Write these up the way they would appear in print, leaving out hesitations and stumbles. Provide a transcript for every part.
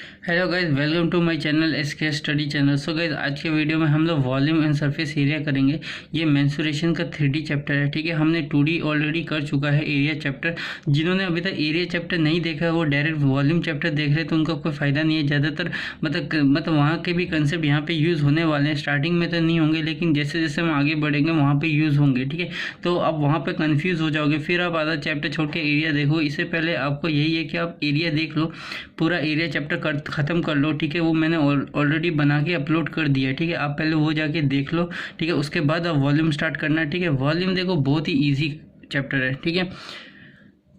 Hello guys, welcome to my channel SK study channel. So guys, आज के video में हम लोग वॉल्यूम एंड सरफेस एरिया करेंगे। ये मेंसुरेशन का 3D चैप्टर है, ठीक है। हमने 2D ऑलरेडी कर चुका है एरिया चैप्टर। जिन्होंने अभी तक एरिया चैप्टर नहीं देखा है वो डायरेक्ट वॉल्यूम चैप्टर देख रहे हैं, तो उनका कोई फ़ायदा नहीं है। ज़्यादातर मतलब वहाँ के भी कंसेप्ट यहाँ पे यूज़ होने वाले हैं। स्टार्टिंग में तो नहीं होंगे, लेकिन जैसे जैसे हम आगे बढ़ेंगे वहाँ पर यूज़ होंगे, ठीक है। तो आप वहाँ पर कन्फ्यूज़ हो जाओगे, फिर आप आधा चैप्टर छोड़ के एरिया देखो। इससे पहले आपको यही है कि आप एरिया देख लो, पूरा एरिया चैप्टर ख़त्म कर लो, ठीक है। वो मैंने ऑलरेडी बना के अपलोड कर दिया है, ठीक है। आप पहले वो जाके देख लो, ठीक है। उसके बाद आप वॉल्यूम स्टार्ट करना है, ठीक है। वॉल्यूम देखो बहुत ही इजी चैप्टर है, ठीक है।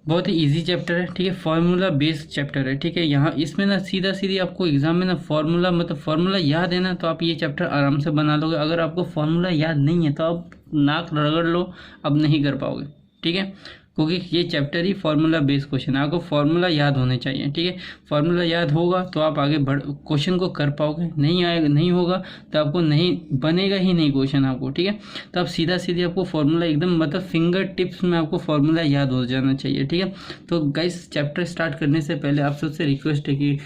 बहुत ही इजी चैप्टर है, ठीक है। फार्मूला बेस्ड चैप्टर है, ठीक है। यहाँ इसमें ना सीधा सीधी आपको एग्जाम में ना फार्मूला याद है ना, तो आप ये चैप्टर आराम से बना लोगे। अगर आपको फार्मूला याद नहीं है तो आप नाक रगड़ लो, अब नहीं कर पाओगे, ठीक है। क्योंकि ये चैप्टर ही फार्मूला बेस्ड क्वेश्चन है, आपको फार्मूला याद होने चाहिए, ठीक है। फार्मूला याद होगा तो आप आगे क्वेश्चन को कर पाओगे। नहीं होगा तो आपको नहीं बनेगा ही नहीं क्वेश्चन आपको, ठीक है। तो आप सीधी आपको फार्मूला एकदम फिंगर टिप्स में आपको फार्मूला याद हो जाना चाहिए, ठीक है। तो गाइस, चैप्टर स्टार्ट करने से पहले आप सबसे रिक्वेस्ट है कि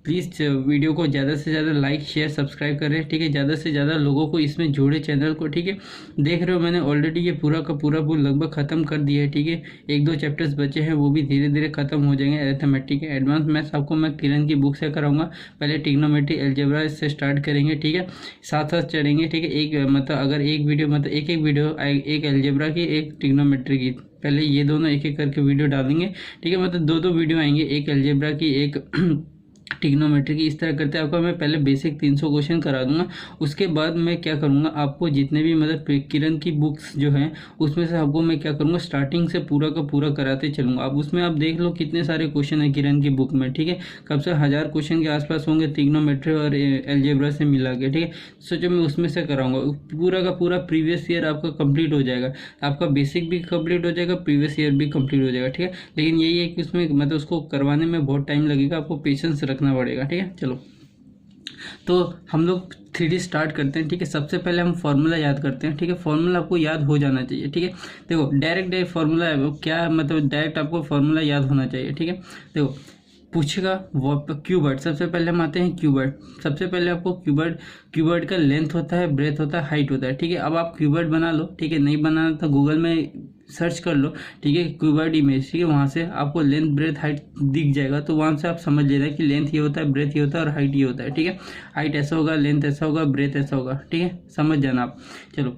प्लीज़ वीडियो को ज़्यादा से ज़्यादा लाइक शेयर सब्सक्राइब करें, ठीक है। ज़्यादा से ज़्यादा लोगों को इसमें जोड़े चैनल को, ठीक है। देख रहे हो मैंने ऑलरेडी ये पूरा का पूरा लगभग ख़त्म कर दिया है, ठीक है। 1-2 चैप्टर्स बचे हैं, वो भी धीरे धीरे ख़त्म हो जाएंगे। अरिथमेटिक एडवांस मैथ्स आपको मैं किरण की बुक से कराऊंगा। पहले ट्रिग्नोमेट्री अलजेब्रा से स्टार्ट करेंगे, ठीक है। साथ साथ चलेंगे, ठीक है। एक अगर एक वीडियो एक वीडियो, एक अलजेब्रा की, एक ट्रिग्नोमेट्री की, पहले ये दोनों एक एक करके वीडियो डालेंगे, ठीक है। 2 वीडियो आएंगे, एक अलजेब्रा की, एक ट्रिग्नोमेट्री की। इस तरह करते आपको मैं पहले बेसिक 300 क्वेश्चन करा दूंगा। उसके बाद मैं क्या करूंगा, आपको जितने भी किरण की बुक्स जो हैं उसमें से आपको मैं क्या करूंगा, स्टार्टिंग से पूरा का पूरा कराते चलूंगा। अब उसमें आप देख लो कितने सारे क्वेश्चन है किरण की बुक में, ठीक है। कब से 1000 क्वेश्चन के आसपास होंगे ट्रिग्नोमेट्री और अलजेब्रा से मिला के, ठीक है। सोचो मैं उसमें से कराऊंगा, पूरा का पूरा प्रीवियस ईयर आपका कंप्लीट हो जाएगा। आपका बेसिक भी कंप्लीट हो जाएगा, प्रीवियस ईयर भी कंप्लीट हो जाएगा, ठीक है। लेकिन यही है कि उसमें उसको करवाने में बहुत टाइम लगेगा, आपको पेशेंस रखना पड़ेगा, ठीक है। चलो, तो हम लोग 3D स्टार्ट करते हैं, ठीक है। सबसे पहले हम फार्मूला याद करते हैं, ठीक है। फार्मूला आपको याद हो जाना चाहिए, ठीक है। देखो डायरेक्ट फार्मूला है वो क्या, डायरेक्ट आपको फार्मूला याद होना चाहिए, ठीक है। देखो पूछेगा वो क्यूबर्ड, सबसे पहले हम आते हैं क्यूबर्ड। सबसे पहले आपको क्यूबर्ड का लेंथ होता है, ब्रेथ होता है, हाइट होता है, ठीक है। अब आप क्यूबर्ड बना लो, ठीक है। नहीं बनाना तो गूगल में सर्च कर लो, ठीक है, क्यूबर्ड इमेज, ठीक है। वहाँ से आपको लेंथ ब्रेथ हाइट दिख जाएगा, तो वहाँ से आप समझ लेना कि लेंथ ये होता है, ब्रेथ ये होता है और हाइट ये होता है, ठीक है। हाइट ऐसा होगा, लेंथ ऐसा होगा, ब्रेथ ऐसा होगा, ठीक है। समझ जाना आप। चलो,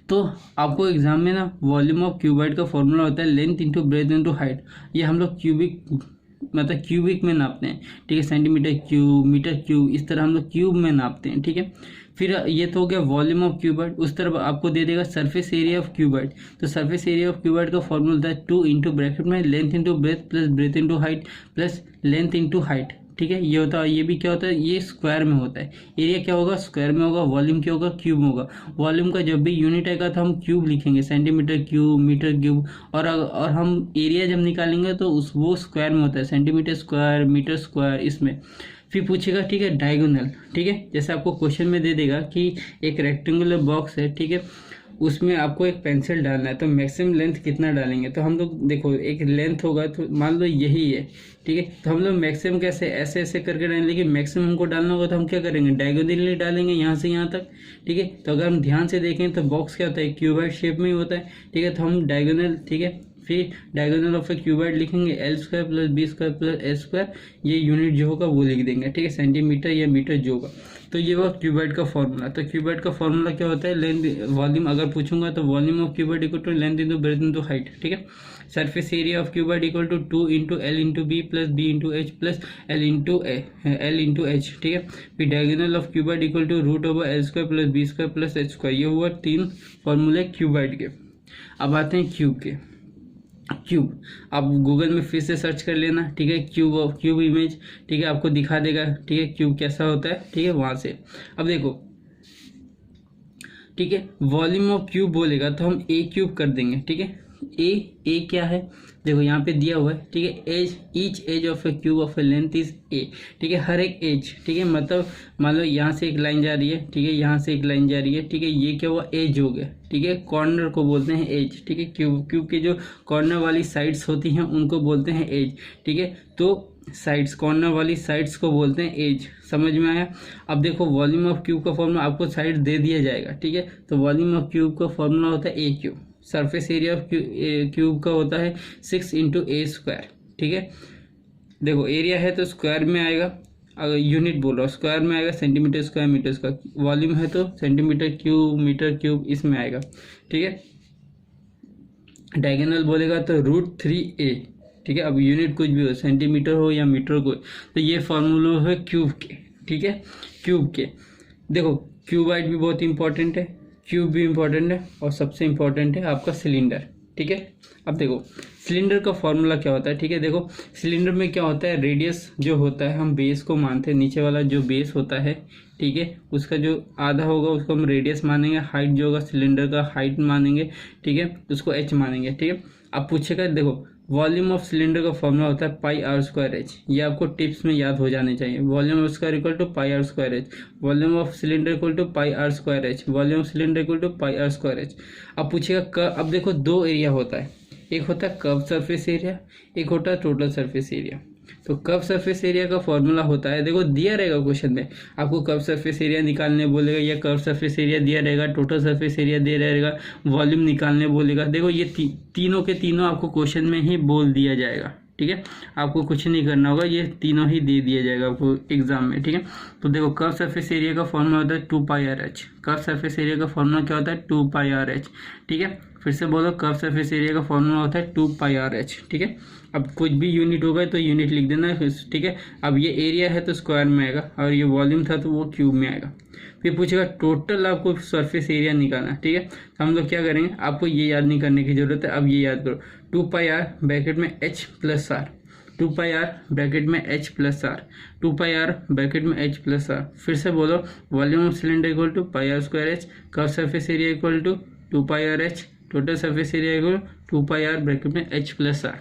तो आपको एग्जाम में ना वॉल्यूम ऑफ क्यूबॉइड का फॉर्मूला होता है length into breadth into height. ये हम लोग क्यूबिक में नापते हैं, ठीक है। सेंटीमीटर क्यूब, मीटर क्यूब, इस तरह हम लोग क्यूब में नापते हैं, ठीक है। फिर ये तो हो गया वॉल्यूम ऑफ क्यूबॉइड। उस तरफ आपको दे देगा सरफेस एरिया ऑफ क्यूबॉइड। तो सरफेस एरिया ऑफ क्यूबॉइड का फॉर्मूला होता है 2 इंटू ब्रैकेट में length into breath plus breadth into height plus length into height, ठीक है। ये होता है, ये भी क्या होता है, ये स्क्वायर में होता है। एरिया क्या होगा, स्क्वायर में होगा। वॉल्यूम क्या होगा, क्यूब में होगा। वॉल्यूम का जब भी यूनिट आएगा तो हम क्यूब लिखेंगे, सेंटीमीटर क्यूब, मीटर क्यूब। और हम एरिया जब निकालेंगे तो वो स्क्वायर में होता है, सेंटीमीटर स्क्वायर, मीटर स्क्वायर, इसमें। फिर पूछेगा, ठीक है, डायगोनल, ठीक है। जैसे आपको क्वेश्चन में दे देगा कि एक रेक्टेंगुलर बॉक्स है, ठीक है, उसमें आपको एक पेंसिल डालना है, तो मैक्सिमम लेंथ कितना डालेंगे। तो हम लोग देखो, एक लेंथ होगा तो मान लो यही है, ठीक है। तो हम लोग मैक्सिमम कैसे ऐसे ऐसे करके डालेंगे, लेकिन मैक्सिमम हमको डालना होगा तो हम क्या करेंगे, डायगोनली डालेंगे, यहाँ से यहाँ तक, ठीक है। तो अगर हम ध्यान से देखें तो बॉक्स क्या होता है, क्यूबॉइड शेप में ही होता है, ठीक है। तो हम डायगोनल, ठीक है, फिर डायगोनल ऑफ ए क्यूबॉइड लिखेंगे L² plus B² plus S²। ये यूनिट जो होगा वो लिख देंगे, ठीक है, सेंटीमीटर या मीटर जो होगा। तो ये हुआ क्यूबॉइड का फॉर्मूला। तो क्यूबॉइड का फॉर्मूला क्या होता है, लेंथ वॉल्यूम अगर पूछूंगा तो volume of cuboid equal to length into breadth into height, ठीक है। Surface area of cuboid equal to 2 into L into B plus B into H plus L into H, ठीक है। फिर diagonal of cuboid equal to √/L² plus B² plus H²। ये हुआ 3 फॉर्मूले cuboid के। अब आते हैं क्यूब के। क्यूब आप गूगल में फिर से सर्च कर लेना, ठीक है, क्यूब इमेज, ठीक है, आपको दिखा देगा, ठीक है, क्यूब कैसा होता है, ठीक है, वहां से। अब देखो, ठीक है, वॉल्यूम ऑफ क्यूब बोलेगा तो हम A³ कर देंगे, ठीक है। ए क्या है, देखो यहाँ पे दिया हुआ है, ठीक है, as each edge of a cube of a length is a, ठीक है, हर एक एज, ठीक है, मतलब मान लो यहाँ से एक लाइन जा रही है, ठीक है, यहाँ से एक लाइन जा रही है, ठीक है, ये क्या हुआ, एज हो गया, ठीक है, कॉर्नर को बोलते हैं एज, ठीक है, क्यूब के जो कॉर्नर वाली साइड्स होती हैं उनको बोलते हैं एज, ठीक है, तो साइड्स, कॉर्नर वाली साइड्स को बोलते हैं एज, समझ में आया। अब देखो वॉल्यूम ऑफ क्यूब का फॉर्मूला आपको साइड दे दिया जाएगा, ठीक है, तो वॉल्यूम ऑफ क्यूब का फॉर्मूला होता है a cube, surface area of cube का होता है 6 × a², ठीक है, देखो एरिया है तो स्क्वायर में आएगा, अगर यूनिट बोल रहा हूँ स्क्वायर में आएगा, centimetre square metre square, volume है तो सेंटीमीटर क्यूब मीटर क्यूब इसमें आएगा, ठीक है, डायगोनल बोलेगा तो √3a, ठीक है, अब यूनिट कुछ भी हो, सेंटीमीटर हो या मीटर को, तो ये फार्मूला है क्यूब के, ठीक है, क्यूब के। देखो क्यूबाइड भी बहुत इंपॉर्टेंट है, क्यूब भी इंपॉर्टेंट है, और सबसे इंपॉर्टेंट है आपका सिलेंडर, ठीक है। अब देखो सिलेंडर का फॉर्मूला क्या होता है, ठीक है, देखो सिलेंडर में क्या होता है, रेडियस जो होता है हम बेस को मानते हैं, नीचे वाला जो बेस होता है, ठीक है, उसका जो आधा होगा उसको हम रेडियस मानेंगे, हाइट जो होगा सिलेंडर का हाइट मानेंगे, ठीक है, उसको एच मानेंगे, ठीक है। अब पूछेगा देखो वॉल्यूम ऑफ सिलेंडर का फॉर्मूला होता है πr²h, ये आपको टिप्स में याद हो जाने चाहिए, volume of square equal to πr²h, volume of cylinder equal to πr²h, volume of cylinder equal to πr²h। अब पूछेगा अब देखो दो एरिया होता है, एक होता है कर्व सरफेस एरिया, एक होता है टोटल सरफेस एरिया। तो कर्व सरफेस एरिया का फॉर्मूला होता है, देखो दिया रहेगा क्वेश्चन में, आपको कर्व सरफेस एरिया निकालने बोलेगा, या कर्व सरफेस एरिया दिया रहेगा, टोटल सरफेस एरिया दिया रहेगा, वॉल्यूम निकालने बोलेगा, देखो ये तीनों के तीनों आपको क्वेश्चन में ही बोल दिया जाएगा, ठीक है, आपको कुछ नहीं करना होगा, ये तीनों ही दे दिया जाएगा आपको एग्जाम में, ठीक है। तो देखो कर्व सरफेस एरिया का फॉर्मूला होता है 2πr/h, कर्व सरफेस एरिया का फॉर्मूला क्या होता है 2πr/h, ठीक है, फिर से बोलो कर्व सरफेस एरिया का फॉर्मूला होता है 2πr/h, ठीक है। अब कुछ भी यूनिट होगा तो यूनिट लिख देना, ठीक है। अब ये एरिया है तो स्क्वायर में आएगा, और ये वॉल्यूम था तो वो क्यूब में आएगा। फिर पूछेगा टोटल आपको सरफेस एरिया निकालना, ठीक है, तो हम लोग क्या करेंगे, आपको ये याद नहीं करने की जरूरत है, अब ये याद करो 2πr ब्रैकेट में h+r, 2πr ब्रैकेट में h+r, 2πr ब्रैकेट में h+r, फिर से बोलो volume of cylinder equal to πr²h, curve surface area equal to 2πr/h, total surface area equal 2πr bracket में h+r,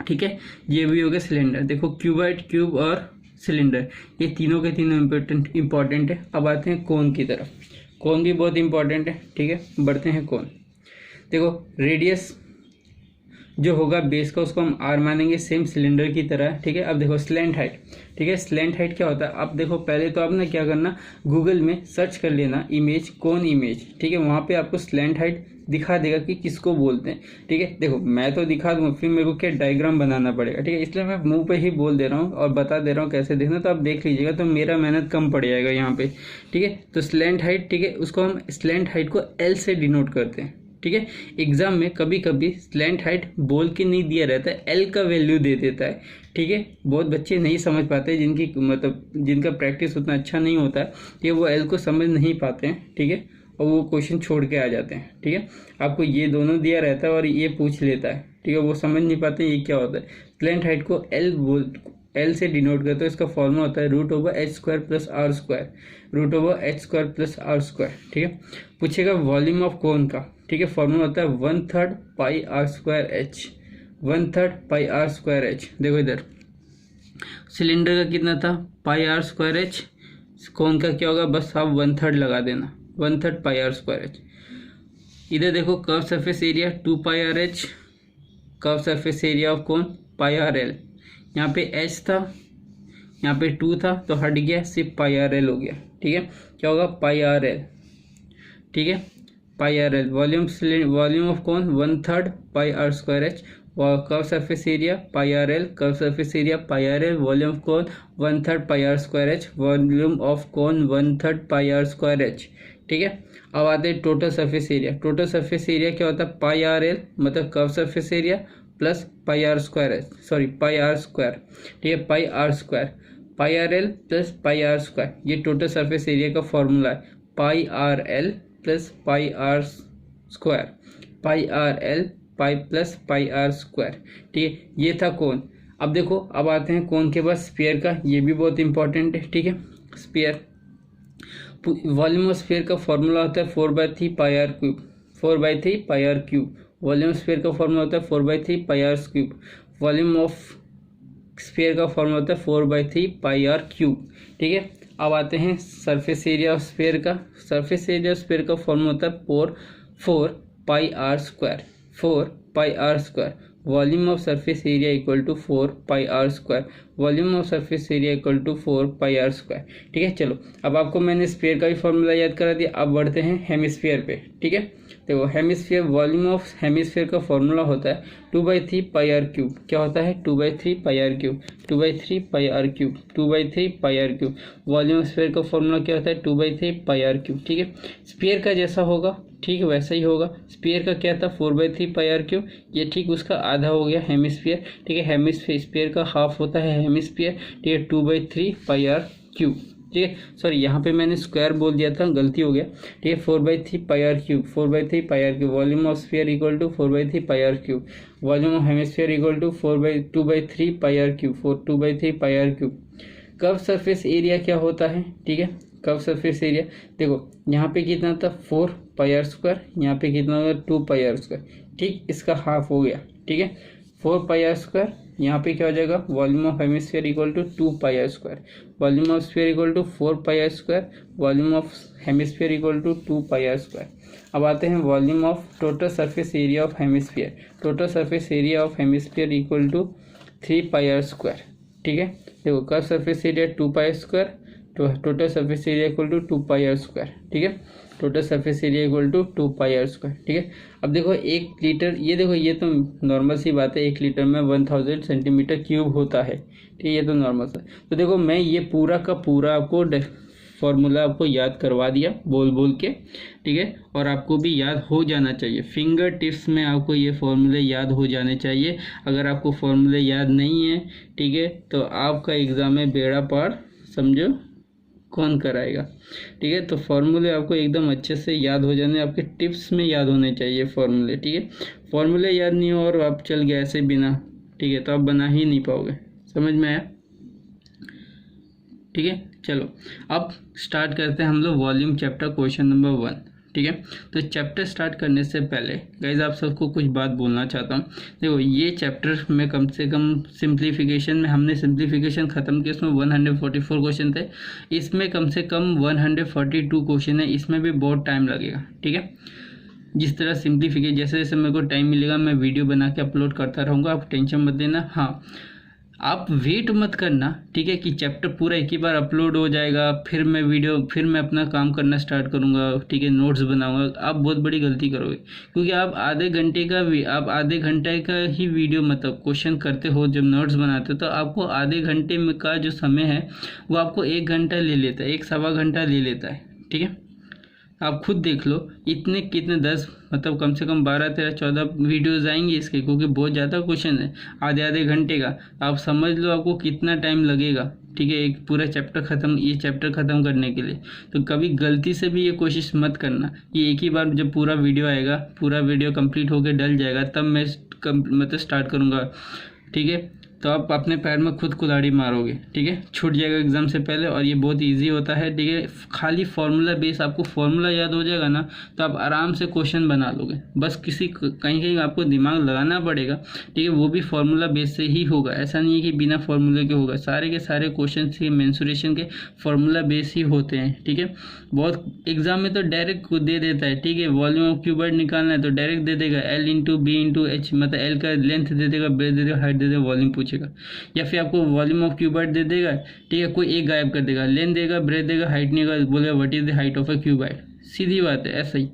ठीक है। ये भी हो गया सिलेंडर। देखो क्यूबाइड, क्यूब और सिलेंडर ये तीनों के तीनों इंपॉर्टेंट है। अब आते हैं कोन की तरफ, कोन भी बहुत इंपॉर्टेंट है, ठीक है, बढ़ते हैं कोन। देखो रेडियस जो होगा बेस का उसको हम आर मानेंगे, सेम सिलेंडर की तरह, ठीक है। अब देखो स्लैंट हाइट, ठीक है, स्लैंट हाइट क्या होता है, अब देखो पहले तो आप ना क्या करना, गूगल में सर्च कर लेना इमेज, कोन इमेज, ठीक है, वहाँ पे आपको स्लैंट हाइट दिखा देगा कि किसको बोलते हैं, ठीक है। देखो मैं तो दिखा दूंगा, फिर मेरे को क्या डायग्राम बनाना पड़ेगा, ठीक है, इसलिए मैं मुंह पे ही बोल दे रहा हूँ और बता दे रहा हूँ कैसे देखना, तो आप देख लीजिएगा, तो मेरा मेहनत कम पड़ जाएगा यहाँ पे, ठीक है। तो स्लैंट हाइट, ठीक है, उसको हम स्लैंट हाइट को एल से डिनोट करते हैं, ठीक है। एग्जाम में कभी कभी स्लैंट हाइट बोल के नहीं दिया रहता है, एल का वैल्यू दे देता है, ठीक है। बहुत बच्चे नहीं समझ पाते, जिनकी मतलब जिनका प्रैक्टिस उतना अच्छा नहीं होता है, कि वो एल को समझ नहीं पाते हैं, ठीक है, और वो क्वेश्चन छोड़ के आ जाते हैं, ठीक है। आपको ये दोनों दिया रहता है और ये पूछ लेता है, ठीक है, वो समझ नहीं पाते ये क्या होता है। स्लैंट हाइट को एल से डिनोट करते हैं, इसका फॉर्मूला होता है √h² + r², √h² + r², ठीक है। पूछेगा वॉल्यूम ऑफ कोन का, ठीक है, फॉर्मूला होता है 1/3 πr²h, 1/3 πr²h। देखो इधर सिलेंडर का कितना था πr²h, कोन का क्या होगा, बस आप 1/3 लगा देना, 1/3 πr²h। इधर देखो curve surface area 2πr/h, curve surface area of cone πr/l, यहाँ पे h था, यहाँ पे 2 था तो हट गया, सिर्फ πr/l हो गया, ठीक है। क्या होगा πr/l, ठीक है, πr/l। Volume of cone 1/3 πr²h, curve surface area πr/l, curve surface area πr/l, volume of cone 1/3 πr²h, volume of cone 1/3 πr²h, ठीक है। अब आते हैं total surface area. Total surface area क्या होता है πr/l, मतलब curve surface area plus πr², sorry πr², ठीक है, πr², πr/l प्लस πr², ये टोटल सरफेस एरिया का फॉर्मूला है, πr/l plus πr², πr/l plus πr², ठीक है, ये था कोन। अब देखो अब आते हैं कोन के बाद स्फीयर का, ये भी बहुत इंपॉर्टेंट है, ठीक है। स्फीयर, वॉल्यूम ऑफ स्फीयर का फॉर्मूला होता है 4/3 πr³, 4/3 πr³, volume of sphere का फॉर्मूला होता है 4/3 πr²। वॉल्यूम ऑफ स्फीयर का फॉर्मूला होता है 4/3 πr³। ठीक है, अब आते हैं सरफेस एरिया ऑफ स्फीयर का। सरफेस एरिया ऑफ स्फीयर का फॉर्मूला होता है 4πr²। 4πr²। Volume of surface area equal to 4πr²। Volume of surface area equal to 4πr²। ठीक है, चलो अब आपको मैंने स्फीयर का भी फॉर्मूला याद करा दिया। अब बढ़ते हैं हेमिस्फीयर पे। ठीक है, देखो हेमिस्फीयर, वॉल्यूम ऑफ हेमिस्फीयर का फॉर्मूला होता है 2/3 πr³। क्या होता है? 2/3 πr³। 2/3 πr³। 2/3 πr³। Volume of sphere का फॉर्मूला क्या होता है? 2/3 πr³। ठीक है, स्फीयर का जैसा होगा ठीक वैसा ही होगा। स्फीयर का क्या था? 4/3 πr³। ये ठीक उसका आधा हो गया हेमिस्फीयर। ठीक है, हेमिस्फीयर स्फीयर का हाफ होता है हेमिस्फीयर। ठीक है, 2/3 πr³। ठीक है, सॉरी यहाँ पे मैंने स्क्वायर बोल दिया था, गलती हो गया। ठीक है, 4/3 πr³। 4/3 πr³। Volume of sphere equal to 4/3 πr³। Volume of hemisphere equal to 2/3 πr³। 2/3 πr³। Curve surface area क्या होता है? ठीक है, कर्व सरफेस एरिया देखो यहाँ पे कितना था 4πr², यहाँ पे कितना होगा 2πr²। ठीक, इसका हाफ हो गया। ठीक है, 4πr², यहाँ पे क्या हो जाएगा? Volume of hemisphere equal to 2πr²। Volume of sphere equal to 4πr²। Volume of hemisphere equal to 2πr²। अब आते हैं volume of total surface area of hemisphere. Total surface area of hemisphere equal to 3πr²। ठीक है, देखो curve surface area 2πr², तो total surface area equal to 2πr²। ठीक है, total surface area equal to 2πr²। ठीक है, अब देखो 1 लीटर, ये देखो ये तो नॉर्मल सी बात है, 1 लीटर में 1000 सेंटीमीटर क्यूब होता है। ठीक है, ये तो नॉर्मल सा। तो देखो मैं ये पूरा का पूरा आपको फॉर्मूला आपको याद करवा दिया बोल बोल के। ठीक है, और आपको भी याद हो जाना चाहिए, फिंगर टिप्स में आपको ये फॉर्मूले याद हो जाने चाहिए। अगर आपको फॉर्मूले याद नहीं है, ठीक है, तो आपका एग्ज़ाम में बेड़ा पार समझो कौन कराएगा। ठीक है, तो फॉर्मूले आपको एकदम अच्छे से याद हो जाने, आपके टिप्स में याद होने चाहिए फॉर्मूले। ठीक है, फॉर्मूले याद नहीं हो और आप चल गए ऐसे बिना, ठीक है, तो आप बना ही नहीं पाओगे। समझ में आया? ठीक है, चलो अब स्टार्ट करते हैं हम लोग वॉल्यूम चैप्टर क्वेश्चन नंबर 1। ठीक है, तो चैप्टर स्टार्ट करने से पहले गाइज आप सबको कुछ बात बोलना चाहता हूँ। देखो ये चैप्टर में कम से कम सिंप्लीफिकेशन में हमने सिंप्लीफिकेशन ख़त्म किया, इसमें 144 क्वेश्चन थे, इसमें कम से कम 142 क्वेश्चन है, इसमें भी बहुत टाइम लगेगा। ठीक है, जिस तरह सिंप्लीफिकेशन जैसे जैसे मेरे को टाइम मिलेगा मैं वीडियो बना के अपलोड करता रहूँगा, आप टेंशन मत लेना। हाँ, आप वेट मत करना, ठीक है, कि चैप्टर पूरा एक ही बार अपलोड हो जाएगा फिर मैं अपना काम करना स्टार्ट करूंगा, ठीक है, नोट्स बनाऊंगा। आप बहुत बड़ी गलती करोगे, क्योंकि आप आधे घंटे का ही वीडियो मतलब क्वेश्चन करते हो, जब नोट्स बनाते हो तो आपको आधे घंटे में का जो समय है वो आपको 1 घंटा ले लेता है, 1-1.25 घंटा ले लेता है। ठीक है, आप खुद देख लो इतने कितने 10 मतलब कम से कम 12, 13, 14 वीडियोज़ आएंगे इसके, क्योंकि बहुत ज़्यादा क्वेश्चन है आधे घंटे का। आप समझ लो आपको कितना टाइम लगेगा। ठीक है, एक पूरा ये चैप्टर ख़त्म करने के लिए। तो कभी गलती से भी ये कोशिश मत करना कि एक ही बार जब पूरा वीडियो आएगा, पूरा वीडियो कंप्लीट होकर डल जाएगा तब मैं मतलब स्टार्ट करूँगा। ठीक है, तो आप अपने पैर में खुद कुल्हाड़ी मारोगे। ठीक है, छूट जाएगा एग्जाम से पहले, और ये बहुत इजी होता है। ठीक है, खाली फार्मूला बेस, आपको फार्मूला याद हो जाएगा ना तो आप आराम से क्वेश्चन बना लोगे। बस कहीं आपको दिमाग लगाना पड़ेगा। ठीक है, वो भी फार्मूला बेस से ही होगा, ऐसा नहीं है कि बिना फार्मूले के होगा। सारे के सारे क्वेश्चन के मेंसुरेशन के फार्मूला बेस ही होते हैं। ठीक है, बहुत एग्जाम में तो डायरेक्ट दे देता है। ठीक है, वॉल्यूम ऑफ क्यूबॉइड निकालना है तो डायरेक्ट दे देगा L/B/H, मतलब L का लेंथ दे देगा, ब्रेथ दे देगा, हाइट दे देगा, वॉल्यूम पूछेगा। या फिर आपको वॉल्यूम ऑफ क्यूबॉइड दे देगा। ठीक है, कोई एक गायब कर देगा, लेंथ देगा, ब्रेथ देगा, हाइट नहीं देगा, बोलेगा what is the height of a cuboid. सीधी बात है, ऐसा ही।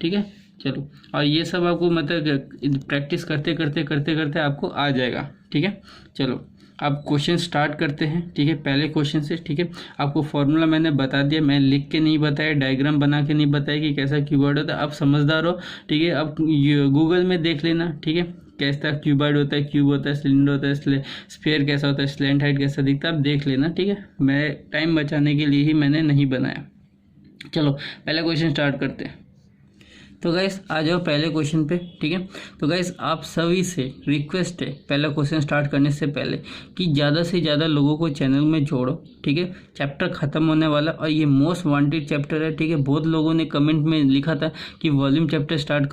ठीक है, चलो, और ये सब आपको मतलब प्रैक्टिस करते करते आपको आ जाएगा। ठीक है, चलो अब क्वेश्चन स्टार्ट करते हैं। ठीक है, पहले क्वेश्चन से। ठीक है, आपको फॉर्मूला मैंने बता दिया, मैं लिख के नहीं बताया, डायग्राम बना के नहीं बताया कि कैसा कीबोर्ड होता है। आप समझदार हो। ठीक है, अब गूगल में देख लेना। ठीक है, कैसा क्यूबॉइड होता है, क्यूब होता है, सिलेंडर होता है, स्फीयर कैसा होता है, स्लैंट हाइट कैसा दिखता है, आप देख लेना। ठीक है, मैं टाइम बचाने के लिए ही मैंने नहीं बनाया। चलो पहला क्वेश्चन स्टार्ट करते हैं। तो गाइस आ जाओ पहले क्वेश्चन पे, ठीक है। तो गाइस आप सभी से रिक्वेस्ट है पहला क्वेश्चन स्टार्ट करने से पहले कि ज़्यादा से ज़्यादा लोगों को चैनल में जोड़ो, ठीक है। चैप्टर ख़त्म होने वाला और ये मोस्ट वांटेड चैप्टर है, ठीक है। बहुत लोगों ने कमेंट में लिखा था कि वॉल्यूम चैप्टर स्टार्ट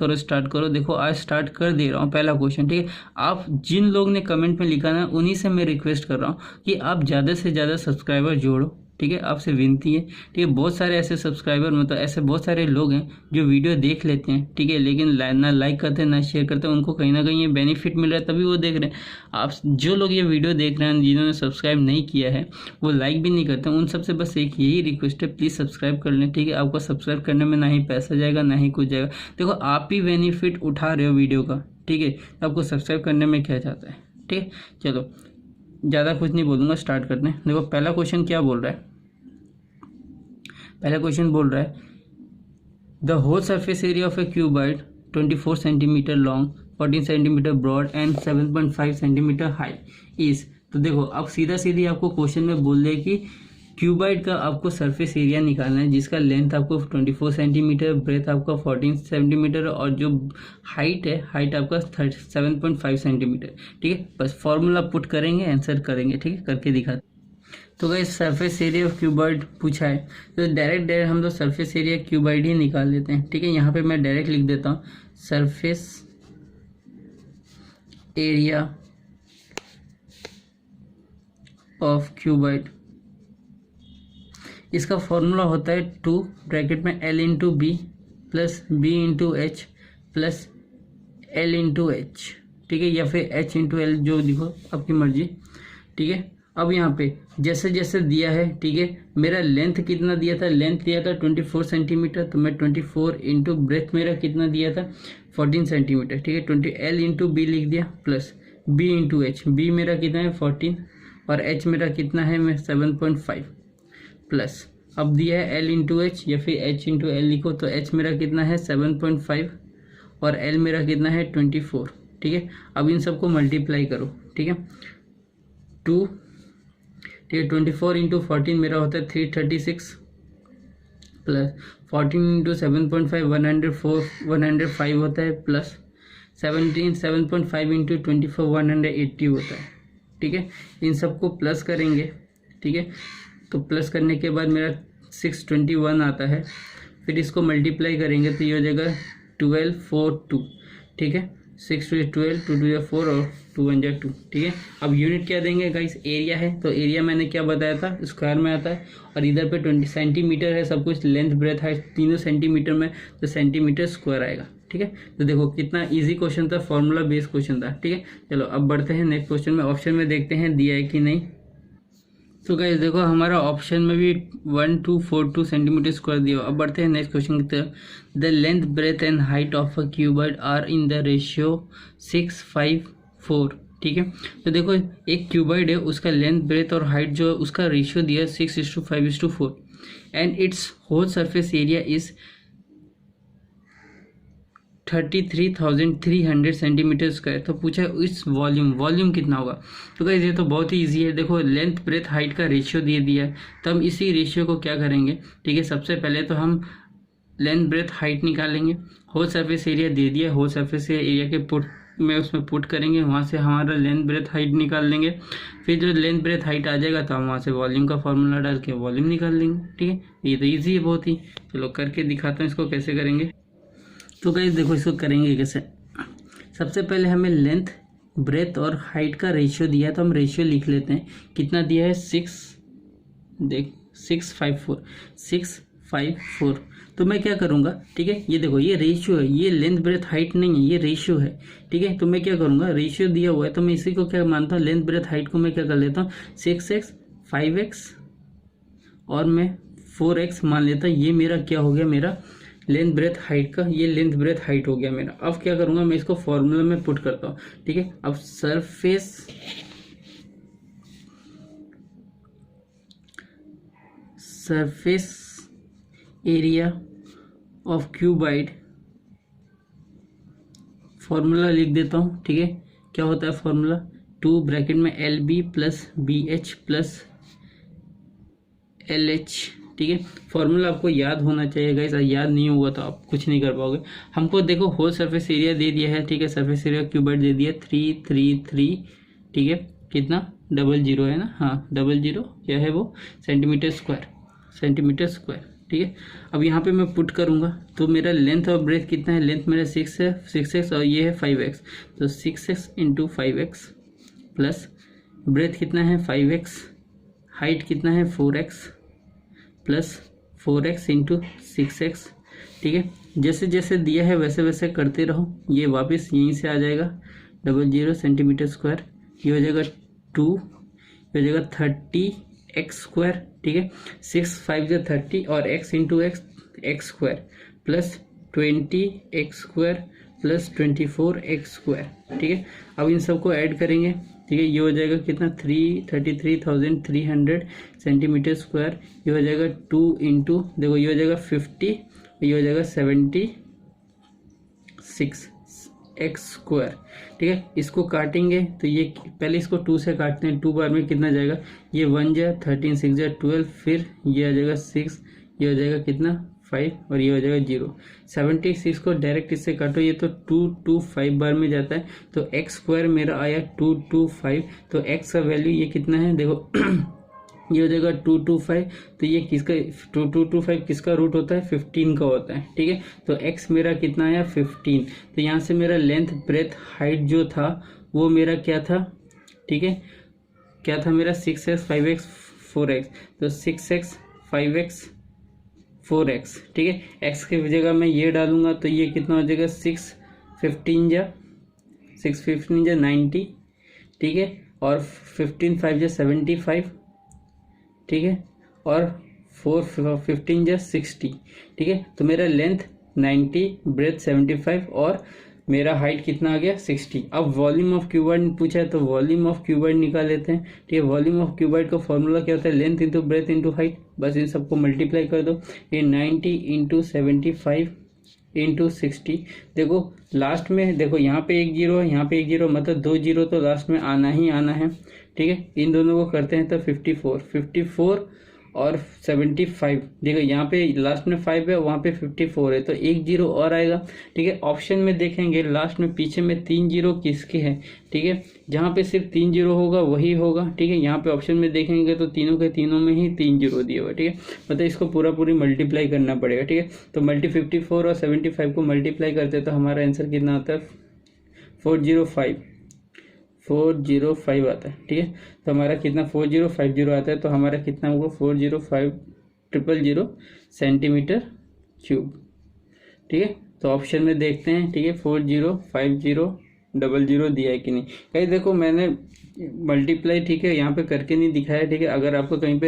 करो। देखो आज स्टार्ट कर दे रहा हूँ पहला क्वेश्चन, ठीक है। आप जिन लोग ने कमेंट में लिखा ना उन्हीं से मैं रिक्वेस्ट कर रहा हूँ कि आप ज़्यादा से ज़्यादा सब्सक्राइबर जोड़ो, ठीक है। आपसे विनती है, ठीक है। बहुत सारे ऐसे सब्सक्राइबर मतलब ऐसे बहुत सारे लोग हैं जो वीडियो देख लेते हैं, ठीक है, लेकिन ना लाइक करते हैं ना शेयर करते हैं। उनको कहीं ना कहीं ये बेनिफिट मिल रहा है तभी वो देख रहे हैं। आप जो लोग ये वीडियो देख रहे हैं जिन्होंने सब्सक्राइब नहीं किया है वो लाइक भी नहीं करते, उन सबसे बस एक यही रिक्वेस्ट है, प्लीज़ सब्सक्राइब कर लें, ठीक है। आपको सब्सक्राइब करने में ना ही पैसा जाएगा ना ही कुछ जाएगा। देखो आप ही बेनिफिट उठा रहे हो वीडियो का, ठीक है। आपको सब्सक्राइब करने में क्या जाता है, ठीक है। चलो ज़्यादा कुछ नहीं बोलूँगा, स्टार्ट करते हैं। देखो पहला क्वेश्चन क्या बोल रहा है, पहला क्वेश्चन बोल रहा है the whole surface area of a cuboid 24 centimetre long, 14 centimetre broad and 7.5 centimetre high is. तो देखो अब सीधा सीधी आपको क्वेश्चन में बोल दे कि क्यूबॉइड का आपको सरफेस एरिया निकालना है जिसका लेंथ आपको 24 सेंटीमीटर, ब्रेथ आपका 14 सेंटीमीटर और जो हाइट है हाइट आपका 7.5 सेंटीमीटर, ठीक है। बस फॉर्मूला पुट करेंगे, आंसर करेंगे, ठीक है, करके दिखाते। तो guys surface area of cuboid पूछा है तो डायरेक्ट हम लोग सरफेस एरिया क्यूबॉइड ही निकाल लेते हैं, ठीक है। यहाँ पे मैं डायरेक्ट लिख देता हूँ सरफेस एरिया ऑफ क्यूबॉइड। इसका फॉर्मूला होता है 2 ब्रैकेट में L into b plus b into h plus L into h, ठीक है, या फिर H इंटू एल, जो लिखो आपकी मर्जी, ठीक है। अब यहाँ पे जैसे जैसे दिया है, ठीक है, मेरा लेंथ कितना दिया था, लेंथ दिया था 24 सेंटीमीटर, तो मैं 24 इंटू ब्रेथ मेरा कितना दिया था 14 सेंटीमीटर, ठीक है। 20 L इंटू बी लिख दिया plus b into h, b मेरा कितना है 14 और एच मेरा कितना है मैं 7.5 प्लस अब दिया है L इंटू एच या फिर H इंटू एल लिखो, तो H मेरा कितना है 7.5 और L मेरा कितना है 24, ठीक है। अब इन सबको मल्टीप्लाई करो, ठीक है, 2, ठीक है, 24 इंटू 14 मेरा होता है 336 प्लस 14 इंटू 7.5 105 होता है प्लस 7.5 इंटू 24 180 होता है, ठीक है। इन सबको प्लस करेंगे, ठीक है, तो प्लस करने के बाद मेरा 621 आता है, फिर इसको मल्टीप्लाई करेंगे तो ये हो जाएगा 1242, ठीक है। 6 2 12, 2 2 4 और 2 1 2, ठीक है। अब यूनिट क्या देंगे गाइस, एरिया है, तो एरिया मैंने क्या बताया था स्क्वायर में आता है और इधर पे 20 सेंटीमीटर है सब कुछ, लेंथ ब्रेथ हाइट तीनों सेंटीमीटर में, तो सेंटीमीटर स्क्वायर आएगा, ठीक है। तो देखो कितना इजी क्वेश्चन था, फॉर्मूला बेस्ड क्वेश्चन था, ठीक है। चलो अब बढ़ते हैं नेक्स्ट क्वेश्चन में, ऑप्शन में देखते हैं दिया है कि नहीं। तो गाइस देखो हमारा ऑप्शन में भी 1242 सेंटीमीटर स्क्वायर दिया। अब बढ़ते हैं नेक्स्ट क्वेश्चन की तरफ। The length breadth and height of a cuboid are in the ratio 6:5:4, ठीक है। तो देखो एक क्यूबॉइड है, उसका लेंथ ब्रेथ और हाइट जो है उसका रेशियो दिया है 6:5:4 and its whole surface area is 33,300 centimetre square. तो पूछा है इस वॉल्यूम कितना होगा। तो गाइस ये तो बहुत ही इजी है, देखो लेंथ ब्रेथ हाइट का रेशियो दिया है, तो हम इसी रेशियो को क्या करेंगे, ठीक है। सबसे पहले तो हम लेंथ ब्रेथ हाइट निकालेंगे, होल सरफेस एरिया दे दिया, होल सरफेस एरिया के पुट में उसमें पुट करेंगे, वहाँ से हमारा लेंथ ब्रेथ हाइट निकाल लेंगे, फिर जो लेंथ ब्रेथ हाइट आ जाएगा तो हम वहाँ से वॉल्यूम का फॉर्मूला डाल के वॉल्यूम निकाल लेंगे, ठीक है। ये तो ईजी है बहुत ही। चलो करके दिखाता हूँ इसको कैसे करेंगे। तो गाइस देखो इसको करेंगे कैसे। सबसे पहले हमें लेंथ ब्रेथ और हाइट का रेशियो दिया है, तो हम रेशियो लिख लेते हैं। कितना दिया है 654। तो मैं क्या करूँगा, ठीक है, ये देखो ये रेशियो है, ये लेंथ ब्रेथ हाइट नहीं है, ये रेशियो है, ठीक है। तो मैं क्या करूँगा, रेशियो दिया हुआ है तो मैं इसी को क्या मानता हूँ, लेंथ ब्रेथ हाइट को मैं क्या कर लेता हूँ 6x 5x और मैं 4x मान लेता हूँ। ये मेरा क्या हो गया, मेरा लेंथ ब्रेथ हाइट का, ये लेंथ ब्रेथ हाइट हो गया मेरा। अब क्या करूँगा, मैं इसको फॉर्मूला में पुट करता हूँ, ठीक है। अब surface area of cuboid formula लिख देता हूँ, ठीक है। क्या होता है फॉर्मूला, 2 ब्रैकेट में LB plus BH plus LH ठीक है। फॉर्मूला आपको याद होना चाहिए गाइस, याद नहीं होगा तो आप कुछ नहीं कर पाओगे। हमको देखो होल सरफेस एरिया दे दिया है, ठीक है, सरफेस एरिया क्यूबाइड दे दिया 333, ठीक है, कितना 00 है ना, हाँ 00 क्या है वो सेंटीमीटर स्क्वायर, ठीक है। अब यहाँ पे मैं पुट करूँगा तो मेरा लेंथ और ब्रेथ कितना है, लेंथ मेरा 6 है 6x और ये है 5x, तो 6x into 5x plus breadth कितना है 5x, हाइट कितना है 4x plus 4x into 6x, ठीक है। जैसे जैसे दिया है वैसे वैसे करते रहो, ये वापस यहीं से आ जाएगा 00 सेंटीमीटर स्क्वायर, ये हो जाएगा 2, ये हो जाएगा 30x स्क्वायर, ठीक है, 6 5 जो 30 और x into x square plus 20x square plus 24x square, ठीक है। अब इन सबको ऐड करेंगे, ठीक है, ये हो जाएगा कितना 33,300 सेंटीमीटर स्क्वायर, ये हो जाएगा 2 इंटू देखो ये हो जाएगा 50, ये हो जाएगा 76x स्क्वायर, ठीक है। इसको काटेंगे तो ये पहले इसको 2 से काटते हैं, 2 बार में कितना जाएगा, ये 1 जा 13 6 जा 12, फिर ये आ जाएगा 6, ये हो जाएगा कितना 5 और ये हो जाएगा 0। 76 को डायरेक्ट इससे काटो, ये तो 225 बार में जाता है, तो x स्क्वायर मेरा आया 225, तो x का वैल्यू ये कितना है देखो ये हो जाएगा 225, तो ये किसका 225 किसका रूट होता है 15 का होता है, ठीक है। तो x मेरा कितना आया 15, तो यहाँ से मेरा लेंथ ब्रेथ हाइट जो था वो मेरा क्या था, ठीक है, क्या था मेरा 6x 5x 4x, तो 6x 5x 4x, ठीक है। x की जगह मैं ये डालूंगा तो ये कितना हो जाएगा 6 15 जा 90, ठीक है, और 15 5 जा 75, ठीक है, और 4 15 जा 60, ठीक है। तो मेरा लेंथ 90, ब्रेथ 75 और मेरा हाइट कितना आ गया 60। अब वॉल्यूम ऑफ क्यूबॉइड पूछा है तो वॉल्यूम ऑफ क्यूबॉइड निकाल लेते हैं, ठीक है। वॉल्यूम ऑफ क्यूबॉइड का फॉर्मूला क्या होता है, length into breadth into height, बस इन सबको मल्टीप्लाई कर दो, ये 90 इंटू 75 इंटू 60, देखो लास्ट में देखो यहाँ पे एक जीरो है, यहाँ पे एक जीरो, मतलब 2 जीरो तो लास्ट में आना ही आना है, ठीक है। इन दोनों को करते हैं तो 54 और 75, देखो यहाँ पे लास्ट में 5 है, वहाँ पे 54 है, तो एक जीरो और आएगा, ठीक है। ऑप्शन में देखेंगे लास्ट में पीछे में 3 जीरो किसके हैं, ठीक है, जहाँ पे सिर्फ 3 जीरो होगा वही होगा, ठीक है। यहाँ पे ऑप्शन में देखेंगे तो तीनों के तीनों में ही 3 जीरो दिए हुआ, ठीक है, मतलब इसको पूरी मल्टीप्लाई करना पड़ेगा, ठीक है। तो 54 और 75 को मल्टीप्लाई करते तो हमारा आंसर कितना आता है 405 आता है, ठीक है। तो हमारा कितना 4050 आता है, तो हमारा कितना होगा 405000 सेंटीमीटर क्यूब, ठीक है। तो ऑप्शन में देखते हैं, ठीक है, 405000 दिया है कि नहीं। कहीं देखो मैंने मल्टीप्लाई, ठीक है, यहाँ पे करके नहीं दिखाया, ठीक है। अगर आपको कहीं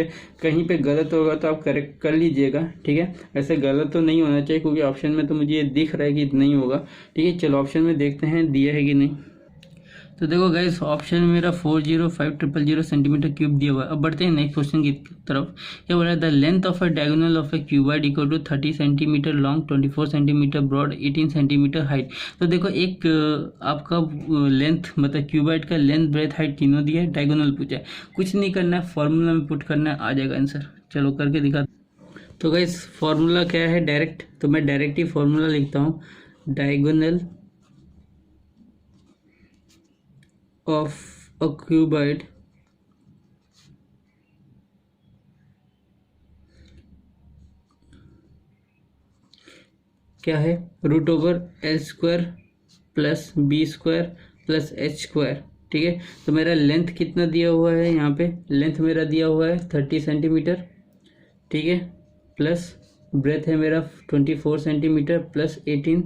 पे गलत होगा तो आप करेक्ट कर लीजिएगा, ठीक है। ऐसे गलत तो नहीं होना चाहिए क्योंकि ऑप्शन में तो मुझे ये दिख रहा है कि नहीं होगा, ठीक है। चलो ऑप्शन में देखते हैं दिया है कि नहीं। तो देखो गाइस ऑप्शन में मेरा 405000 सेंटीमीटर क्यूब दिया हुआ है। अब बढ़ते हैं नेक्स्ट क्वेश्चन की तरफ। क्या बोला है, the length of a diagonal of a cuboid equal to 30 centimetre long, 24 centimetre broad, 18 centimetre height. तो देखो एक आपका लेंथ मतलब क्यूबॉइड का लेंथ ब्रेथ हाइट तीनों दिया है, डायगोनल पूछा है, कुछ नहीं करना है, फॉर्मूला में पुट करना है, आ जाएगा आंसर। चलो करके दिखा। तो गाइस फॉर्मूला क्या है डायरेक्ट, तो मैं डायरेक्ट ही फॉर्मूला लिखता हूँ, डायगोनल of a cuboid क्या है, root over l square plus b square plus h square, ठीक है। तो मेरा लेंथ कितना दिया हुआ है, यहाँ पे लेंथ मेरा दिया हुआ है 30 सेंटीमीटर, ठीक है, प्लस ब्रेथ है मेरा 24 सेंटीमीटर प्लस 18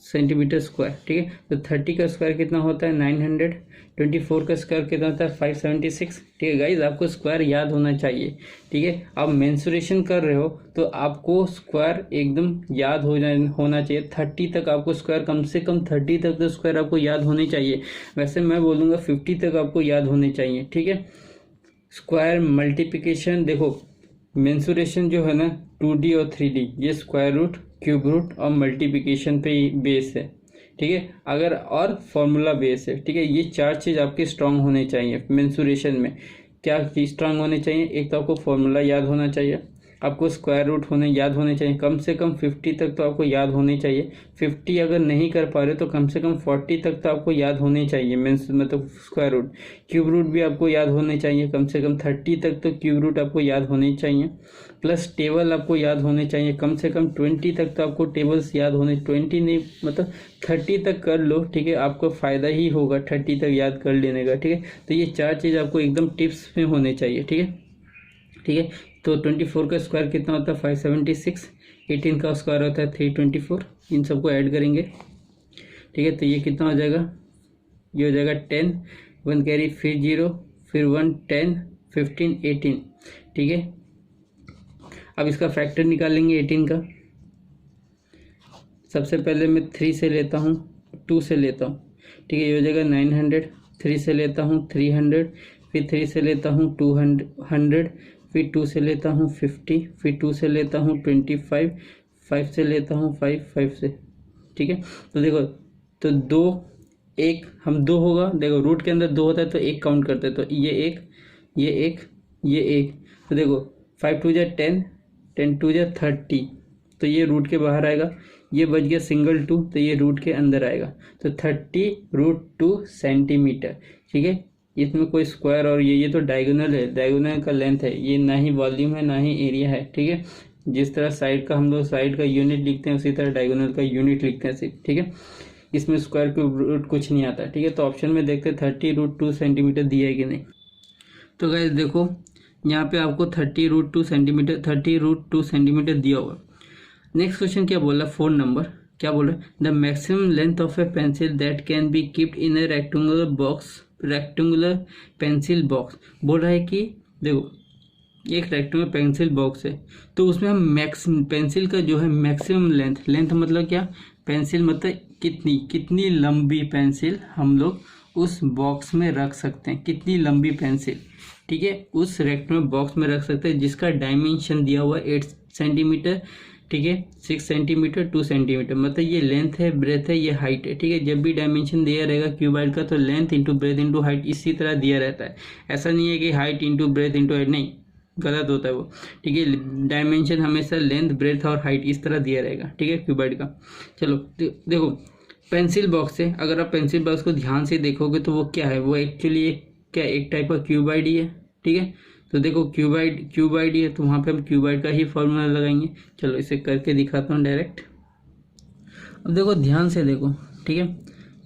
सेंटीमीटर स्क्वायर, ठीक है। तो 30 का स्क्वायर कितना होता है 900, 24 का स्क्वायर कितना होता है 576, ठीक है। गाइज आपको स्क्वायर याद होना चाहिए, ठीक है। आप मेंसुरेशन कर रहे हो तो आपको स्क्वायर एकदम याद होना चाहिए। 30 तक आपको स्क्वायर, कम से कम 30 तक तो स्क्वायर आपको याद होने चाहिए, वैसे मैं बोलूँगा 50 तक आपको याद होने चाहिए, ठीक है। स्क्वायर मल्टीप्लिकेशन, देखो मेंसुरेशन जो है ना 2D और 3D, ये स्क्वायर रूट, क्यूब रूट और मल्टीप्लिकेशन पे बेस है, ठीक है, अगर और फॉर्मूला बेस है, ठीक है। ये 4 चीज़ आपके स्ट्रांग होने चाहिए मेंसुरेशन में। क्या स्ट्रांग होने चाहिए, एक तो आपको फॉर्मूला याद होना चाहिए, आपको स्क्वायर रूट याद होने चाहिए, कम से कम 50 तक तो आपको याद होने चाहिए। 50 अगर नहीं कर पा रहे तो कम से कम 40 तक तो आपको याद होने चाहिए, मीन्स मतलब स्क्वायर रूट। क्यूब रूट भी आपको याद होने चाहिए, कम से कम 30 तक तो क्यूब रूट आपको याद होने चाहिए। प्लस टेबल आपको याद होने चाहिए, कम से कम 20 तक तो आपको टेबल्स याद होने, 20 नहीं मतलब 30 तक कर लो, ठीक है, आपको फ़ायदा ही होगा 30 तक याद कर लेने का, ठीक है। तो ये 4 चीज़ आपको एकदम टिप्स में होने चाहिए, ठीक है, ठीक है। तो 24 का स्क्वायर कितना होता है 576, 18 का स्क्वायर होता है 324, इन सबको ऐड करेंगे, ठीक है। तो ये कितना हो जाएगा, ये हो जाएगा 10, 1 कैरी, फिर 0, फिर 1, 10, 15, 18, ठीक है। अब इसका फैक्टर निकालेंगे 18 का। सबसे पहले मैं 3 से लेता हूँ, 2 से लेता हूँ, ठीक है, ये हो जाएगा 900, 3 से लेता हूँ 300, फिर 3 से लेता हूँ 200, फिर 2 से लेता हूँ 50, फिर 2 से लेता हूँ 25, 5 से लेता हूँ 5 से, ठीक है। तो देखो, तो 2 1 हम 2 होगा, देखो रूट के अंदर 2 होता है तो 1 काउंट करते हैं, तो ये 1, ये 1, ये 1, तो देखो 5 2 जा 10, 10 2 जा 30, तो ये रूट के बाहर आएगा। ये बच गया सिंगल 2, तो ये रूट के अंदर आएगा, तो 30√2 सेंटीमीटर, ठीक है। इसमें कोई स्क्वायर और ये तो डायगोनल है, डायगोनल का लेंथ है, ये ना ही वॉल्यूम है ना ही एरिया है, ठीक है। जिस तरह साइड का हम लोग साइड का यूनिट लिखते हैं उसी तरह डायगोनल का यूनिट लिखते हैं सिर्फ, ठीक है। इसमें स्क्वायर के रूट कुछ नहीं आता, ठीक है। तो ऑप्शन में देखते हैं 30√2 सेंटीमीटर दिया है कि नहीं। तो गाइस देखो, यहाँ पे आपको 30√2 सेंटीमीटर दिया हुआ। नेक्स्ट क्वेश्चन क्या बोला, 4 नंबर क्या बोला, the maximum length of A pencil that can be keeped in A rectangular pencil box. बोल रहा है कि देखो एक रेक्टेंगुलर पेंसिल बॉक्स है, तो उसमें हम मैक्सिमम पेंसिल का जो है मैक्सिमम लेंथ मतलब क्या, पेंसिल मतलब कितनी लंबी पेंसिल हम लोग उस बॉक्स में रख सकते हैं, कितनी लंबी पेंसिल, ठीक है, उस रेक्टेंगुलर बॉक्स में रख सकते हैं, जिसका डायमेंशन दिया हुआ 8 सेंटीमीटर, ठीक है, 6 सेंटीमीटर, 2 सेंटीमीटर, मतलब ये लेंथ है, ब्रेथ है, ये हाइट है, ठीक है। जब भी डायमेंशन दिया रहेगा क्यूबाइड का तो length into breadth into height इसी तरह दिया रहता है। ऐसा नहीं है कि height into breadth into height, नहीं, गलत होता है वो, ठीक है। डायमेंशन हमेशा लेंथ, ब्रेथ और हाइट इस तरह दिया रहेगा, ठीक है, क्यूबाइड का। चलो देखो पेंसिल बॉक्स है, अगर आप पेंसिल बॉक्स को ध्यान से देखोगे तो वो क्या है, वो एक्चुअली क्या एक टाइप का क्यूबाइड ही है, ठीक है। तो देखो क्यूबाइड ही है, तो वहाँ पे हम क्यूबाइड का ही फॉर्मूला लगाएंगे। चलो इसे करके दिखाता हूँ डायरेक्ट। अब देखो ध्यान से देखो, ठीक है,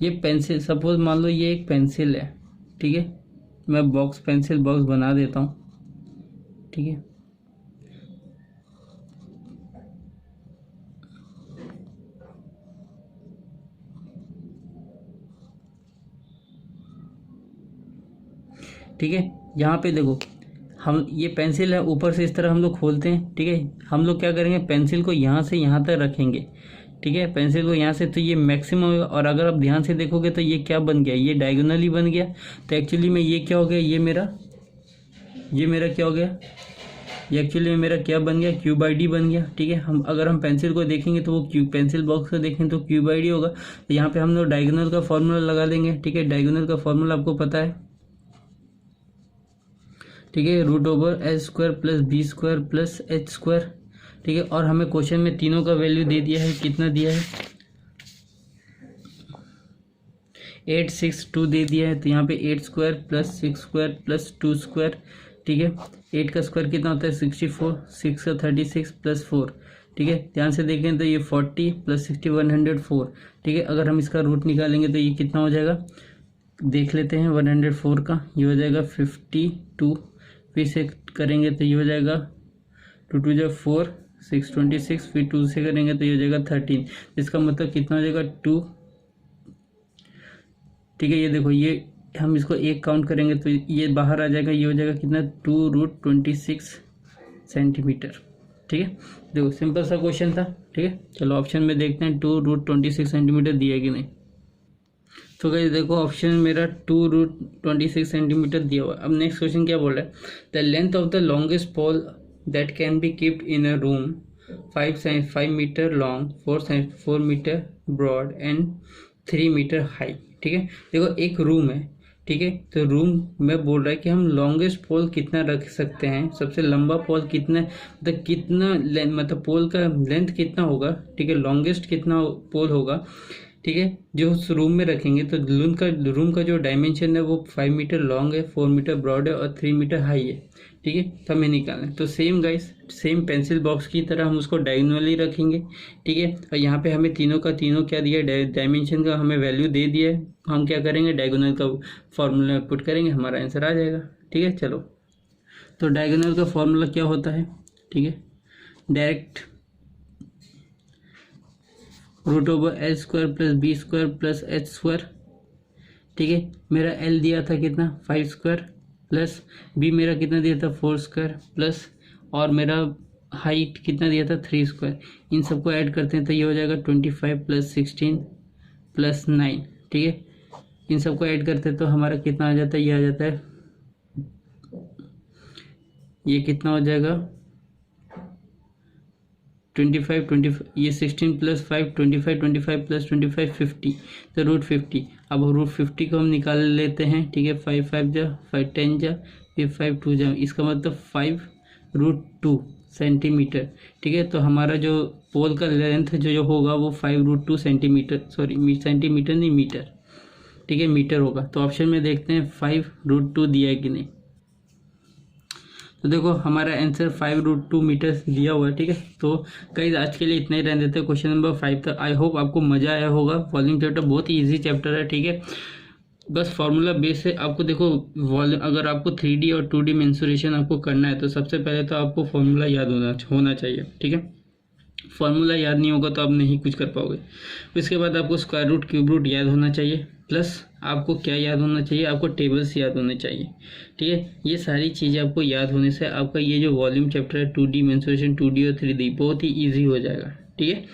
ये पेंसिल, सपोज मान लो ये एक पेंसिल है, ठीक है, मैं पेंसिल बॉक्स बना देता हूँ, ठीक है। ठीक है, यहाँ पे देखो हम ये पेंसिल है, ऊपर से इस तरह हम लोग खोलते हैं, ठीक है। हम लोग क्या करेंगे, पेंसिल को यहाँ से यहाँ तक रखेंगे, ठीक है, पेंसिल को यहाँ से, तो ये मैक्सिमम होगा। और अगर आप ध्यान से देखोगे तो ये क्या बन गया, ये डायगोनली बन गया। तो एक्चुअली में ये क्या हो गया, ये मेरा क्या हो गया, ये एक्चुअली मेरा क्या बन गया, क्यूबाइड ही बन गया, ठीक है। अगर हम पेंसिल को देखेंगे तो वो पेंसिल बॉक्स को देखें तो क्यूबाइड ही होगा। तो यहाँ पे हम लोग डायगोनल का फॉर्मूला लगा देंगे, ठीक है। डायगोनल का फॉर्मूला आपको पता है, ठीक है, √h² + b² + h², ठीक है। और हमें क्वेश्चन में तीनों का वैल्यू दे दिया है, कितना दिया है 862 दे दिया है। तो यहाँ पे 8² + 6² + 2², ठीक है। 8 का स्क्वायर कितना होता है 64, 6 का 36 + 4, ठीक है। ध्यान से देखें तो ये 40 + 60 104, ठीक है। अगर हम इसका रूट निकालेंगे तो ये कितना हो जाएगा, देख लेते हैं। 104 का ये हो जाएगा 52, फिर से करेंगे तो ये हो जाएगा 2 2 जा 4, 626, फिर 2 से करेंगे तो ये हो जाएगा 13। इसका मतलब कितना हो जाएगा 2, ठीक है। ये देखो, ये हम इसको एक काउंट करेंगे तो ये बाहर आ जाएगा, ये हो जाएगा कितना 2√26 सेंटीमीटर, ठीक है। देखो सिंपल सा क्वेश्चन था, ठीक है। चलो ऑप्शन में देखते हैं 2√26 सेंटीमीटर दिया है कि नहीं। तो गाइस देखो ऑप्शन मेरा 2√26 सेंटीमीटर दिया हुआ। अब नेक्स्ट क्वेश्चन क्या बोल रहा है, the length of the longest pole that can be keeped in a room 5 metre long, 4 metre broad and 3 metre high, ठीक है। देखो एक रूम है, ठीक है। तो रूम में बोल रहा है कि हम लॉन्गेस्ट पोल कितना रख सकते हैं, सबसे लंबा पोल कितना, मतलब कितना मतलब पोल का लेंथ कितना होगा, ठीक है, लॉन्गेस्ट कितना पोल होगा, ठीक है, जो उस रूम में रखेंगे। तो रूम का जो डायमेंशन है वो 5 मीटर लॉन्ग है, 4 मीटर ब्रॉड है और 3 मीटर हाई है, ठीक है। तो हमें निकालना है। तो same guys, same pencil box की तरह हम उसको डायगोनली रखेंगे, ठीक है। और यहाँ पे हमें तीनों का तीनों क्या दिया है, डायमेंशन का हमें वैल्यू दे दिया है। हम क्या करेंगे, डायगोनल का फॉर्मूला पुट करेंगे, हमारा आंसर आ जाएगा, ठीक है। चलो, तो डायगोनल का फॉर्मूला क्या होता है, ठीक है, direct root over l square plus b square plus h square, ठीक है। मेरा एल दिया था कितना, 5 स्क्वायर, प्लस बी मेरा कितना दिया था, 4 स्क्वायर, प्लस और मेरा हाइट कितना दिया था, 3 स्क्वायर। इन सबको ऐड करते हैं तो ये हो जाएगा 25 प्लस 16 प्लस 9, ठीक है। इन सबको ऐड करते हैं तो हमारा कितना आ जाता है, ये आ जाता है, ये कितना हो जाएगा 25 ये 16 प्लस 5 25 प्लस 25 50, तो रूट 50। अब रूट 50 को हम निकाल लेते हैं, ठीक है। 5 5 जा, 5 10 जा, फिर 5 2 जा, इसका मतलब 5√2 सेंटीमीटर, ठीक है। तो हमारा जो पोल का लेंथ जो होगा वो 5√2 सेंटीमीटर, सॉरी सेंटीमीटर नहीं मीटर, ठीक है, मीटर होगा। तो ऑप्शन में देखते हैं 5√2 दिया है कि नहीं। तो देखो हमारा आंसर 5√2 मीटर दिया हुआ है, ठीक है। तो गाइस आज के लिए इतना ही रहने देते हैं क्वेश्चन नंबर 5 तक। आई होप आपको मजा आया होगा। वॉल्यूम चैप्टर बहुत ही ईजी चैप्टर है, ठीक है। बस फार्मूला बेस है। आपको देखो वॉल्यूम, अगर आपको 3D और 2D मेंसुरेशन आपको करना है तो सबसे पहले तो आपको फार्मूला याद होना चाहिए, ठीक है। फार्मूला याद नहीं होगा तो आप नहीं कुछ कर पाओगे। उसके बाद आपको स्क्वायर रूट, क्यूब रूट याद होना चाहिए, प्लस आपको क्या याद होना चाहिए, आपको टेबल्स याद होने चाहिए, ठीक है। ये सारी चीज़ें आपको याद होने से आपका ये जो वॉल्यूम चैप्टर है 2D मेंसुरेशन, 2D और 3D बहुत ही ईजी हो जाएगा, ठीक है।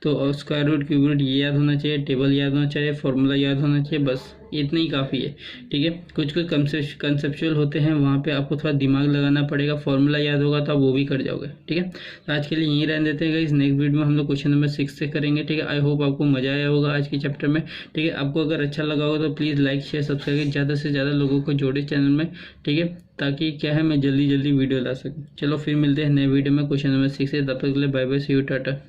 तो स्क्वायर रूट, क्यूब रूट ये याद होना चाहिए, टेबल याद होना चाहिए, फॉर्मूला याद होना चाहिए, बस इतना ही काफ़ी है, ठीक है। कुछ कंसेप्चुअल होते हैं, वहाँ पे आपको थोड़ा दिमाग लगाना पड़ेगा। फॉर्मूला याद होगा तो आप वो भी कर जाओगे, ठीक है। तो आज के लिए यहीं रहने देते हैं। इस नेक्स्ट वीडियो में हम लोग क्वेश्चन नंबर 6 से करेंगे, ठीक है। आई होप आपको मजा आया होगा आज के चैप्टर में, ठीक है। आपको अगर अच्छा लगा होगा तो प्लीज़ लाइक शेयर सब्सक्राइब ज़्यादा से ज़्यादा लोगों को जोड़े चैनल में, ठीक है, ताकि क्या है मैं जल्दी वीडियो ला सकूँ। चलो फिर मिलते हैं नए वीडियो में क्वेश्चन नंबर 6 से। तब तक के लिए bye bye, see you, Tata.